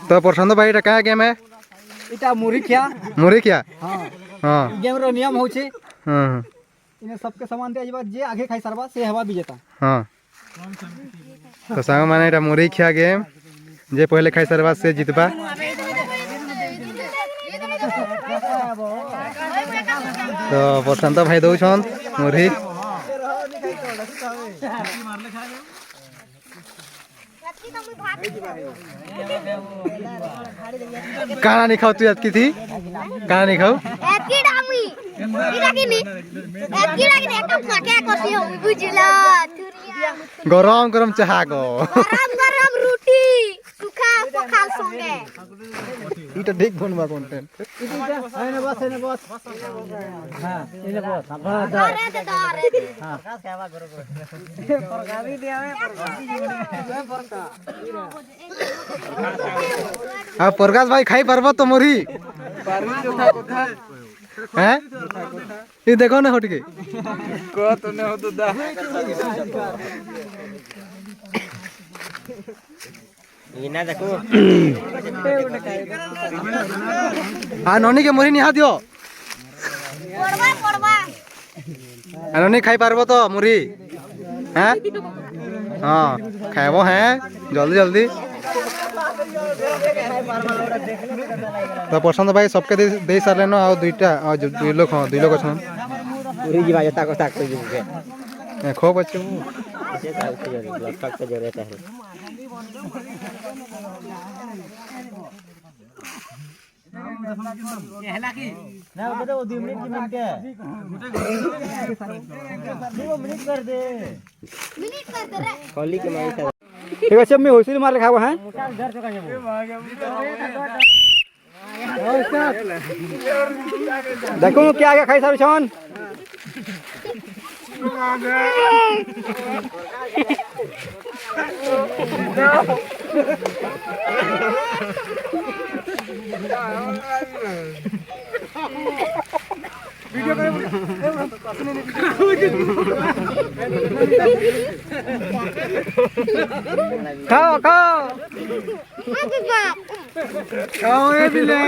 तो प्रशांत भाई एटा क्या गेम है? इटा मुरीखिया। मुरीखिया? हां हां गेम रो नियम होछे। हां इने सबके समान दे आइबा जे आगे खाई सरबा से हवा विजेता। हां तो सांग माने एटा मुरीखिया गेम जे पहले खाई सरबा से जितबा। तो प्रशांत भाई दउछन मुरी काना नहीं खाओ तू याद की थी काना नहीं खाओ एकी डामी इरा किनी एकी डामी एकम फाके कोसी हो बुझला तुरिया गरम गरम चाहा गो गरम गरम रोटी सुखा पखाल संगे इटा ठीक बनवा कंटेंट एने बस हां एने बस अरे दे अरे दे हां खावा करो परगावी दिया में परका आ प्रकाश भाई खाई पारबो तो मोरी पारवी जोथा कोथा हैं ये देखो ना हट के को तो ने हो तो दा इना देखो आ ननी के मोरी निहा दियो पड़वा पड़वा आ ननी खाई पारबो तो मोरी हैं हां खाइबो हैं जल्दी जल्दी। तो प्रशांत भाई सबके दे सारे न आ दुईटा आ दुई लोग छन पूरी जीवा जता को ताक को जीवे खो बच्चे से ताक से जरे ब्लड तक से जरे है कहला की ना बता वो 2 मिनट की मिनट के 2 मिनट कर दे रे खोली के माई ठीक है मैं होइसिल मार खाबो हैं देखो क्या आगे खाई सारू छन वीडियो करे खाओ खाओ खाओ ए बिले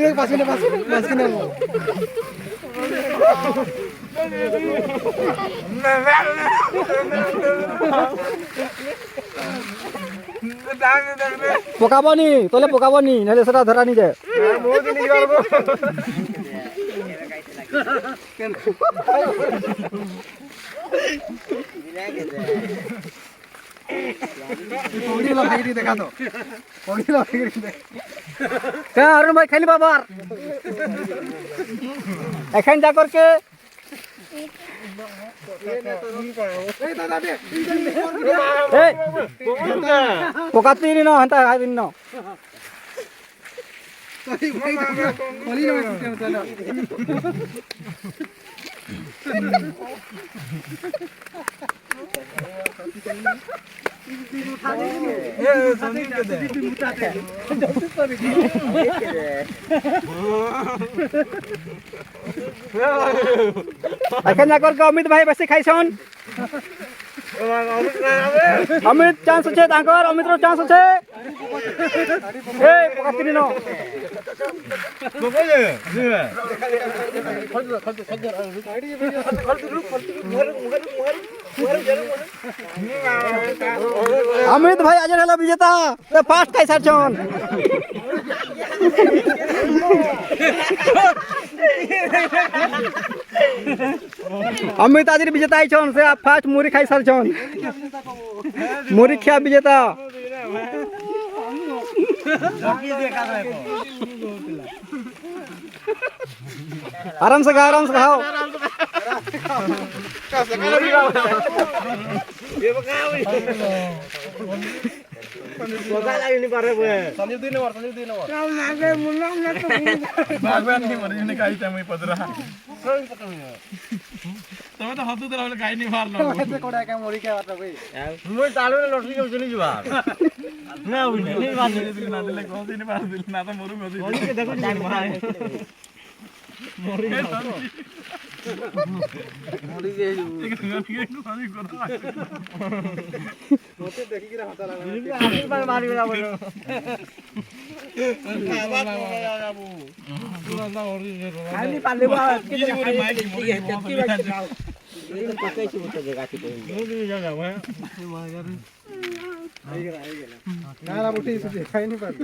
एक पास के ना পকাবনি তোলে পকাবনি নালে সেটা ধরা নি যায় বহুত নি যাবো पौड़ी लो भाई देखा तो पौड़ी लो क्या अरुण भाई खाली बाबार एखन जा करके पोकाती नी न हंता खाई दिन न एखन जा करके अमित भाई बस खाई छन अमित चांस छे तांकर अमित रो चांस छे ए पकातिनी न अमित भाई आज हला विजेता तो फास्ट खाई सार छन अमित आज विजेता आई छन से फास्ट मुरी खाई सार छन मुरी खिया विजेता आराम से खाओ Boga lagi ni pare boy. Sanjib di nomor. Kau naga mulang na to. Bagwan ni mari ni kai tamai padra. तब तो हाथू तो रहले काई नहीं मार लो ऐसे कोड़ा का मोरी के बात भाई मुझे चालू ने लॉटरी के चली जुआ ना हुई नहीं बात नहीं ना दिले को दिन मार दिल ना तो मोरू में देखो मोरी খাই নি পারবে